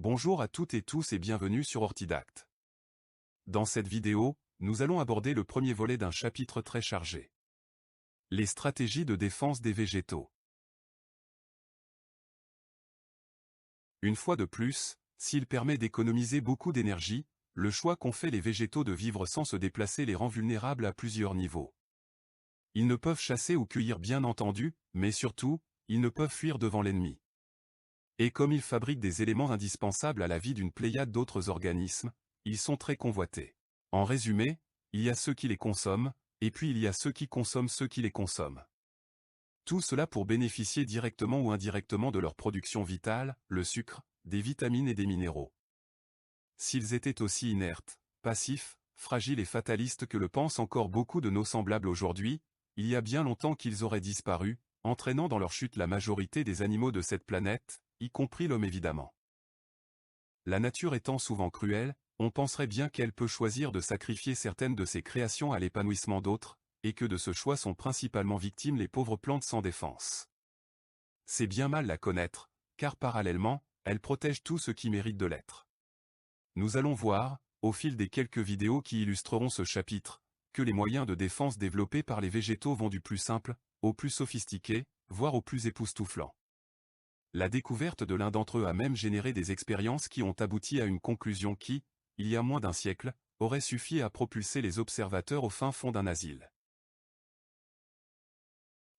Bonjour à toutes et tous et bienvenue sur Orthidact. Dans cette vidéo, nous allons aborder le premier volet d'un chapitre très chargé. Les stratégies de défense des végétaux. Une fois de plus, s'il permet d'économiser beaucoup d'énergie, le choix qu'ont fait les végétaux de vivre sans se déplacer les rend vulnérables à plusieurs niveaux. Ils ne peuvent chasser ou cueillir bien entendu, mais surtout, ils ne peuvent fuir devant l'ennemi. Et comme ils fabriquent des éléments indispensables à la vie d'une pléiade d'autres organismes, ils sont très convoités. En résumé, il y a ceux qui les consomment, et puis il y a ceux qui consomment ceux qui les consomment. Tout cela pour bénéficier directement ou indirectement de leur production vitale, le sucre, des vitamines et des minéraux. S'ils étaient aussi inertes, passifs, fragiles et fatalistes que le pensent encore beaucoup de nos semblables aujourd'hui, il y a bien longtemps qu'ils auraient disparu, entraînant dans leur chute la majorité des animaux de cette planète, y compris l'homme évidemment. La nature étant souvent cruelle, on penserait bien qu'elle peut choisir de sacrifier certaines de ses créations à l'épanouissement d'autres, et que de ce choix sont principalement victimes les pauvres plantes sans défense. C'est bien mal la connaître, car parallèlement, elle protège tout ce qui mérite de l'être. Nous allons voir, au fil des quelques vidéos qui illustreront ce chapitre, que les moyens de défense développés par les végétaux vont du plus simple, au plus sophistiqué, voire au plus époustouflant. La découverte de l'un d'entre eux a même généré des expériences qui ont abouti à une conclusion qui, il y a moins d'un siècle, aurait suffi à propulser les observateurs au fin fond d'un asile.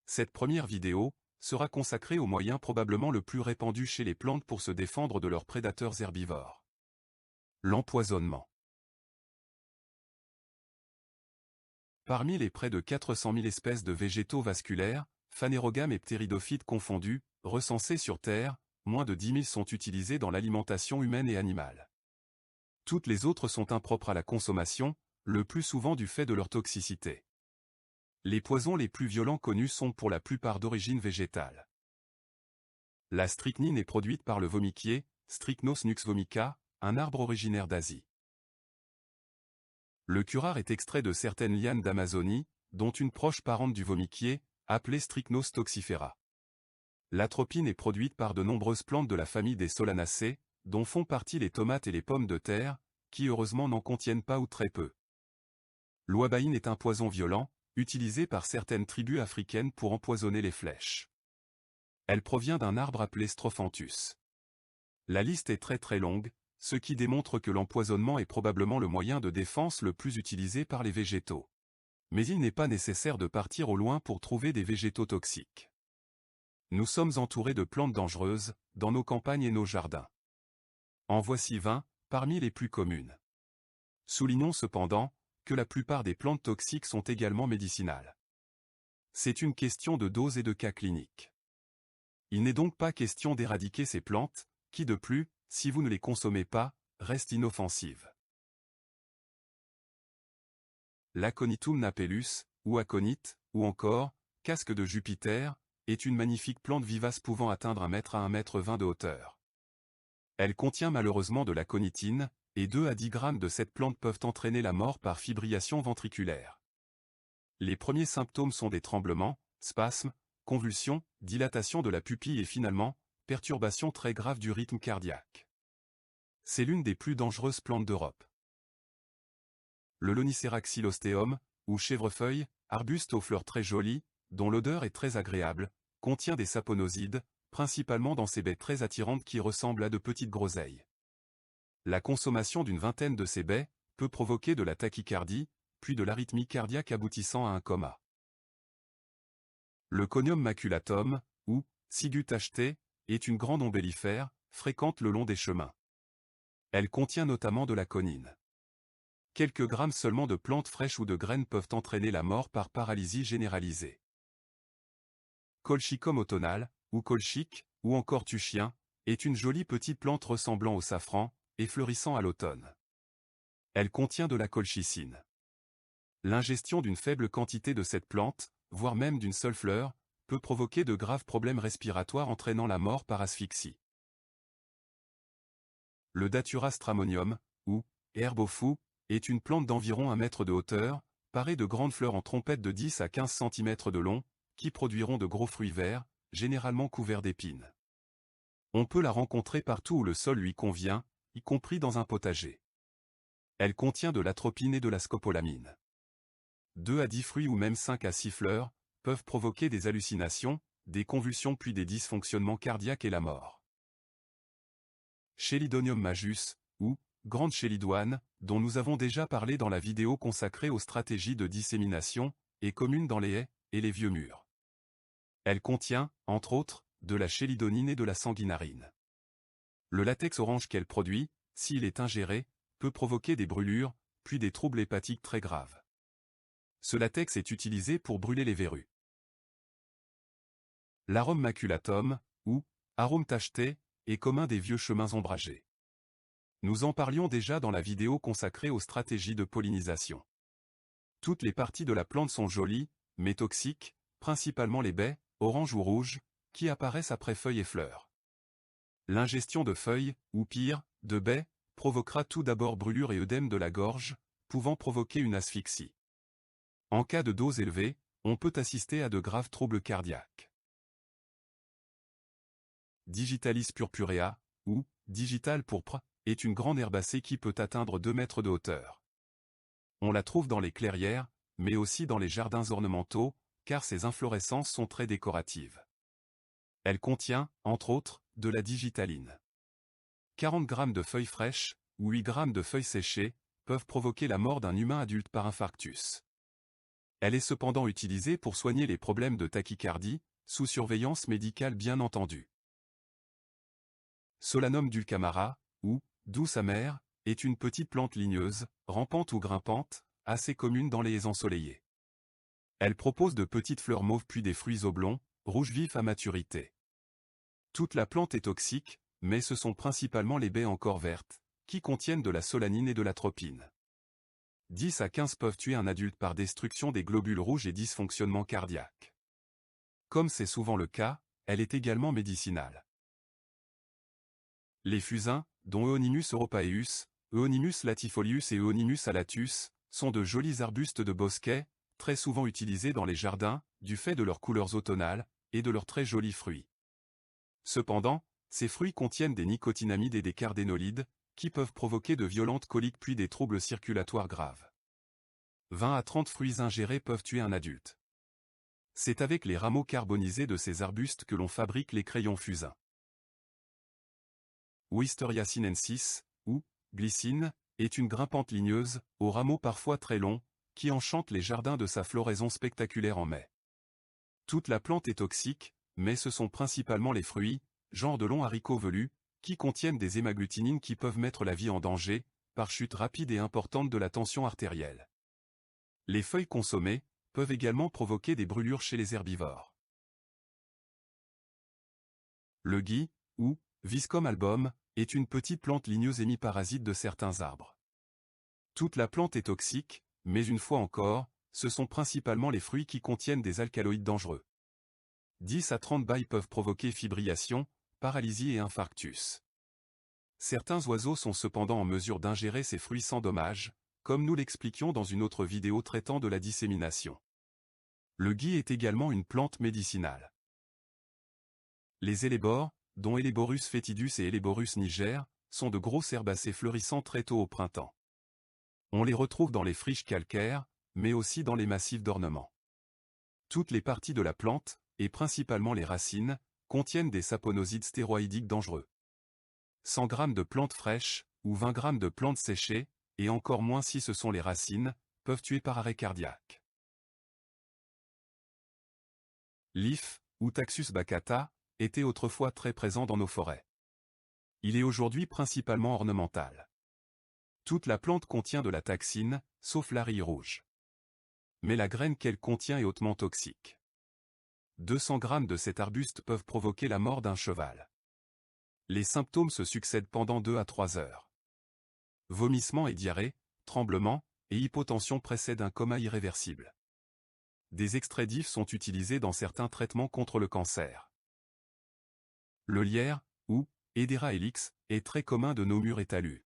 Cette première vidéo sera consacrée au moyen probablement le plus répandu chez les plantes pour se défendre de leurs prédateurs herbivores. L'empoisonnement. Parmi les près de 400 000 espèces de végétaux vasculaires, phanérogames et ptéridophytes confondus, recensés sur Terre, moins de 10 000 sont utilisés dans l'alimentation humaine et animale. Toutes les autres sont impropres à la consommation, le plus souvent du fait de leur toxicité. Les poisons les plus violents connus sont pour la plupart d'origine végétale. La strychnine est produite par le vomiquier, Strychnos nux vomica, un arbre originaire d'Asie. Le curare est extrait de certaines lianes d'Amazonie, dont une proche parente du vomiquier, appelée Strychnos toxifera. L'atropine est produite par de nombreuses plantes de la famille des Solanacées, dont font partie les tomates et les pommes de terre, qui heureusement n'en contiennent pas ou très peu. L'ouabaïne est un poison violent, utilisé par certaines tribus africaines pour empoisonner les flèches. Elle provient d'un arbre appelé Strophanthus. La liste est très longue, ce qui démontre que l'empoisonnement est probablement le moyen de défense le plus utilisé par les végétaux. Mais il n'est pas nécessaire de partir au loin pour trouver des végétaux toxiques. Nous sommes entourés de plantes dangereuses, dans nos campagnes et nos jardins. En voici 20, parmi les plus communes. Soulignons cependant, que la plupart des plantes toxiques sont également médicinales. C'est une question de dose et de cas cliniques. Il n'est donc pas question d'éradiquer ces plantes, qui de plus, si vous ne les consommez pas, restent inoffensives. L'Aconitum napellus, ou aconite, ou encore, casque de Jupiter, est une magnifique plante vivace pouvant atteindre 1 mètre à 1,20 m de hauteur. Elle contient malheureusement de l'aconitine, et 2 à 10 grammes de cette plante peuvent entraîner la mort par fibrillation ventriculaire. Les premiers symptômes sont des tremblements, spasmes, convulsions, dilatation de la pupille et finalement, perturbation très grave du rythme cardiaque. C'est l'une des plus dangereuses plantes d'Europe. Le Lonicera xylosteum, ou chèvrefeuille, arbuste aux fleurs très jolies, dont l'odeur est très agréable, contient des saponosides, principalement dans ses baies très attirantes qui ressemblent à de petites groseilles. La consommation d'une vingtaine de ces baies peut provoquer de la tachycardie, puis de l'arythmie cardiaque aboutissant à un coma. Le Conium maculatum, ou Sigut tacheté, est une grande ombellifère, fréquente le long des chemins. Elle contient notamment de la conine. Quelques grammes seulement de plantes fraîches ou de graines peuvent entraîner la mort par paralysie généralisée. Colchicum automnal, ou colchique, ou encore tuchien, est une jolie petite plante ressemblant au safran, et fleurissant à l'automne. Elle contient de la colchicine. L'ingestion d'une faible quantité de cette plante, voire même d'une seule fleur, peut provoquer de graves problèmes respiratoires entraînant la mort par asphyxie. Le Datura stramonium, ou herbe au fou, est une plante d'environ 1 mètre de hauteur, parée de grandes fleurs en trompettes de 10 à 15 cm de long, qui produiront de gros fruits verts, généralement couverts d'épines. On peut la rencontrer partout où le sol lui convient, y compris dans un potager. Elle contient de l'atropine et de la scopolamine. 2 à 10 fruits ou même 5 à 6 fleurs peuvent provoquer des hallucinations, des convulsions puis des dysfonctionnements cardiaques et la mort. Chelidonium majus, ou grande chélidoine, dont nous avons déjà parlé dans la vidéo consacrée aux stratégies de dissémination, est commune dans les haies et les vieux murs. Elle contient, entre autres, de la chélidonine et de la sanguinarine. Le latex orange qu'elle produit, s'il est ingéré, peut provoquer des brûlures, puis des troubles hépatiques très graves. Ce latex est utilisé pour brûler les verrues. L'arôme maculatum, ou arôme tacheté, est commun des vieux chemins ombragés. Nous en parlions déjà dans la vidéo consacrée aux stratégies de pollinisation. Toutes les parties de la plante sont jolies, mais toxiques, principalement les baies, oranges ou rouges, qui apparaissent après feuilles et fleurs. L'ingestion de feuilles, ou pire, de baies, provoquera tout d'abord brûlure et œdème de la gorge, pouvant provoquer une asphyxie. En cas de dose élevée, on peut assister à de graves troubles cardiaques. Digitalis purpurea, ou digital pourpre, est une grande herbacée qui peut atteindre 2 mètres de hauteur. On la trouve dans les clairières, mais aussi dans les jardins ornementaux, car ses inflorescences sont très décoratives. Elle contient, entre autres, de la digitaline. 40 g de feuilles fraîches, ou 8 g de feuilles séchées, peuvent provoquer la mort d'un humain adulte par infarctus. Elle est cependant utilisée pour soigner les problèmes de tachycardie, sous surveillance médicale bien entendu. Solanum dulcamara, ou douce amère, est une petite plante ligneuse, rampante ou grimpante, assez commune dans les haies ensoleillées. Elle propose de petites fleurs mauves puis des fruits oblongs, rouges vifs à maturité. Toute la plante est toxique, mais ce sont principalement les baies encore vertes, qui contiennent de la solanine et de l'atropine. 10 à 15 peuvent tuer un adulte par destruction des globules rouges et dysfonctionnement cardiaque. Comme c'est souvent le cas, elle est également médicinale. Les fusains, dont Euonymus europaeus, Euonymus latifolius et Euonymus alatus, sont de jolis arbustes de bosquet, très souvent utilisés dans les jardins, du fait de leurs couleurs automnales, et de leurs très jolis fruits. Cependant, ces fruits contiennent des nicotinamides et des cardénolides, qui peuvent provoquer de violentes coliques puis des troubles circulatoires graves. 20 à 30 fruits ingérés peuvent tuer un adulte. C'est avec les rameaux carbonisés de ces arbustes que l'on fabrique les crayons fusains. Wisteria sinensis, ou glycine, est une grimpante ligneuse, aux rameaux parfois très longs, qui enchante les jardins de sa floraison spectaculaire en mai. Toute la plante est toxique, mais ce sont principalement les fruits, genre de longs haricots velus, qui contiennent des hémagglutinines qui peuvent mettre la vie en danger, par chute rapide et importante de la tension artérielle. Les feuilles consommées peuvent également provoquer des brûlures chez les herbivores. Le gui, ou Viscum album, est une petite plante ligneuse hémiparasite de certains arbres. Toute la plante est toxique, mais une fois encore, ce sont principalement les fruits qui contiennent des alcaloïdes dangereux. 10 à 30 bailles peuvent provoquer fibrillation, paralysie et infarctus. Certains oiseaux sont cependant en mesure d'ingérer ces fruits sans dommage, comme nous l'expliquions dans une autre vidéo traitant de la dissémination. Le gui est également une plante médicinale. Les hellebores, dont Helleborus foetidus et Helleborus niger, sont de grosses herbacées fleurissant très tôt au printemps. On les retrouve dans les friches calcaires, mais aussi dans les massifs d'ornement. Toutes les parties de la plante, et principalement les racines, contiennent des saponosides stéroïdiques dangereux. 100 g de plantes fraîches, ou 20 g de plantes séchées, et encore moins si ce sont les racines, peuvent tuer par arrêt cardiaque. L'if, ou Taxus baccata, était autrefois très présent dans nos forêts. Il est aujourd'hui principalement ornemental. Toute la plante contient de la taxine, sauf l'arille rouge. Mais la graine qu'elle contient est hautement toxique. 200 g de cet arbuste peuvent provoquer la mort d'un cheval. Les symptômes se succèdent pendant 2 à 3 heures. Vomissements et diarrhée, tremblements, et hypotension précèdent un coma irréversible. Des extraits d'if sont utilisés dans certains traitements contre le cancer. Le lierre, ou Hedera helix, est très commun de nos murs et talus.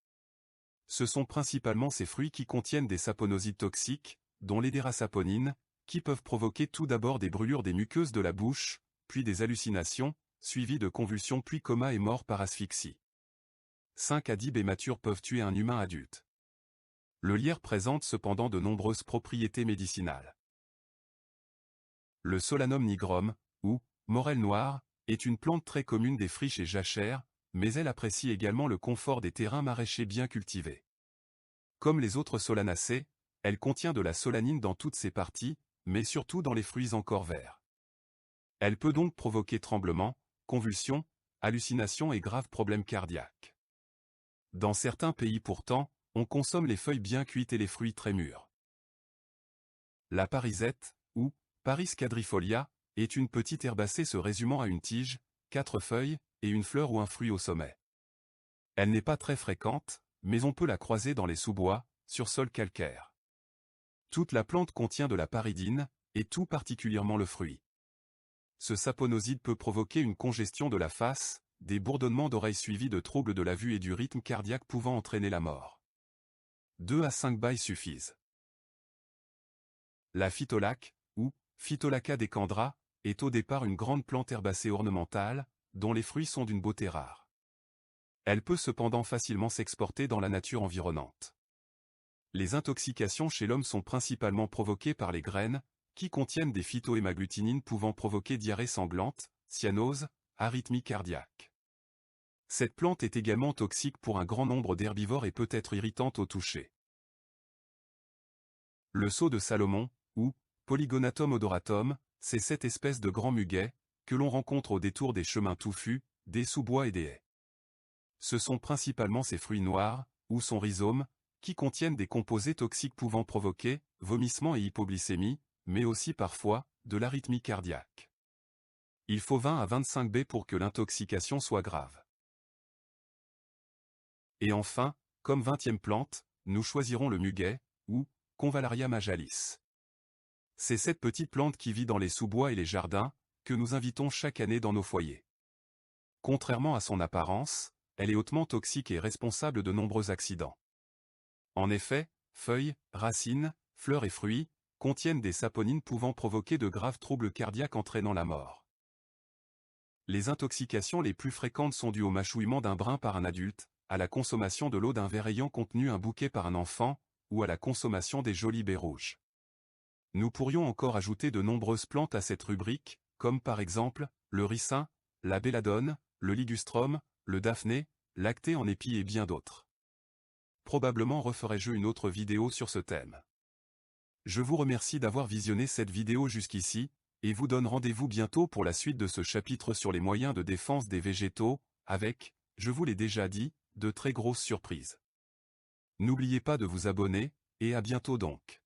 Ce sont principalement ces fruits qui contiennent des saponosides toxiques, dont l'hédérasaponine, qui peuvent provoquer tout d'abord des brûlures des muqueuses de la bouche, puis des hallucinations, suivi de convulsions puis coma et mort par asphyxie. 5 à 10 baies matures peuvent tuer un humain adulte. Le lierre présente cependant de nombreuses propriétés médicinales. Le Solanum nigrum, ou morel noir, est une plante très commune des friches et jachères, mais elle apprécie également le confort des terrains maraîchers bien cultivés. Comme les autres solanacées, elle contient de la solanine dans toutes ses parties, mais surtout dans les fruits encore verts. Elle peut donc provoquer tremblements, convulsions, hallucinations et graves problèmes cardiaques. Dans certains pays pourtant, on consomme les feuilles bien cuites et les fruits très mûrs. La parisette, ou Paris quadrifolia, est une petite herbacée se résumant à une tige, 4 feuilles, et une fleur ou un fruit au sommet. Elle n'est pas très fréquente, mais on peut la croiser dans les sous-bois, sur sol calcaire. Toute la plante contient de la paridine, et tout particulièrement le fruit. Ce saponoside peut provoquer une congestion de la face, des bourdonnements d'oreilles suivis de troubles de la vue et du rythme cardiaque pouvant entraîner la mort. 2 à 5 bailles suffisent. La phytolaque, ou Phytolacca decandra, est au départ une grande plante herbacée ornementale, dont les fruits sont d'une beauté rare. Elle peut cependant facilement s'exporter dans la nature environnante. Les intoxications chez l'homme sont principalement provoquées par les graines, qui contiennent des phytohémagglutinines pouvant provoquer diarrhée sanglante, cyanose, arythmie cardiaque. Cette plante est également toxique pour un grand nombre d'herbivores et peut être irritante au toucher. Le sceau de Salomon, ou Polygonatum odoratum, c'est cette espèce de grand muguet, que l'on rencontre au détour des chemins touffus, des sous-bois et des haies. Ce sont principalement ses fruits noirs, ou son rhizome, qui contiennent des composés toxiques pouvant provoquer vomissements et hypoglycémie, mais aussi parfois de l'arythmie cardiaque. Il faut 20 à 25 baies pour que l'intoxication soit grave. Et enfin, comme 20e plante, nous choisirons le muguet, ou Convallaria majalis. C'est cette petite plante qui vit dans les sous-bois et les jardins, que nous invitons chaque année dans nos foyers. Contrairement à son apparence, elle est hautement toxique et responsable de nombreux accidents. En effet, feuilles, racines, fleurs et fruits contiennent des saponines pouvant provoquer de graves troubles cardiaques entraînant la mort. Les intoxications les plus fréquentes sont dues au mâchouillement d'un brin par un adulte, à la consommation de l'eau d'un verre ayant contenu un bouquet par un enfant, ou à la consommation des jolies baies rouges. Nous pourrions encore ajouter de nombreuses plantes à cette rubrique, comme par exemple, le ricin, la belladone, le ligustrum, le daphné, l'acté en épi et bien d'autres. Probablement referai-je une autre vidéo sur ce thème. Je vous remercie d'avoir visionné cette vidéo jusqu'ici, et vous donne rendez-vous bientôt pour la suite de ce chapitre sur les moyens de défense des végétaux, avec, je vous l'ai déjà dit, de très grosses surprises. N'oubliez pas de vous abonner, et à bientôt donc.